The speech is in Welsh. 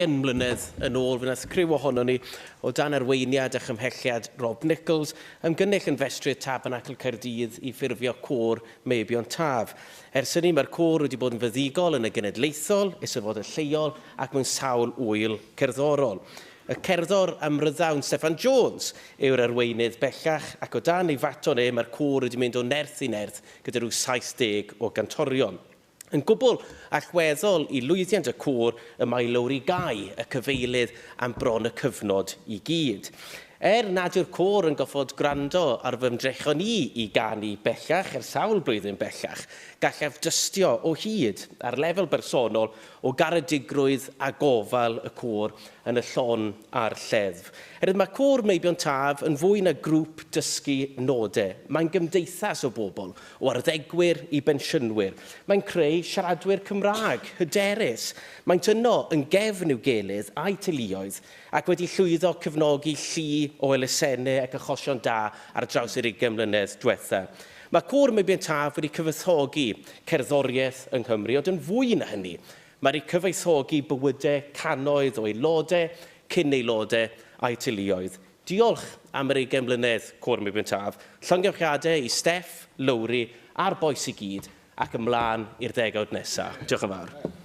mlynedd yn ôl, wnaeth criw ohonom ni o dan arweiniad a chymhelliad Rob Nicholls ymgynnull yn festri Tabernacl Caerdydd i ffurfio Côr Meibion Taf. Ers hynny, mae'r côr wedi bod yn fuddugol yn y Genedlaethol, eisteddfodau lleol ac mewn sawl wŷl cerddorol. Y cerddor amryddawn Steffan Jones yw'r arweinydd bellach, ac o dan ei faton mae'r côr wedi mynd o nerth i nerth gyda rhyw 70 o gantorion. Yn gwbl allweddol i lwyddiant y côr y mae Lowri Guy, y cyfeilydd am bron y cyfnod i gyd. Nad yw'r côr yn goffod gwrando ar fy ymdrechon i ganu bellach ers sawl blwyddyn bellach, gallaf dystio o hyd ar lefel bersonol o garedigrwydd a gofal y côr yn y llon a'r lleddf. Mae Côr Meibion Taf yn fwy na grŵp dysgu nodau. Mae'n gymdeithas o bobl, o arddegwyr i bensiynwyr. Mae'n creu siaradwyr Cymraeg, hyderus. Mae'n yno yn gefn i'w gilydd a'i teuluoedd ac wedi llwyddo cyfnogi llu o elusennau ac achosion da ar draws yr 20 mlynedd diwethaf. Mae Côr Meibion Taf wedi cyfoethogi cerddoriaeth yng Nghymru, ond yn fwy na hynny. Mae wedi cyfoethogi bywydau cannoedd o aelodau, cyn aelodau a'i teuluoedd. Diolch am yr 20 mlynedd Côr Meibion Taf. Llongyfarchiadau i Steff, Lowri a'r boes i gyd ac ymlaen i'r 10 nesaf. Diolch yn fawr.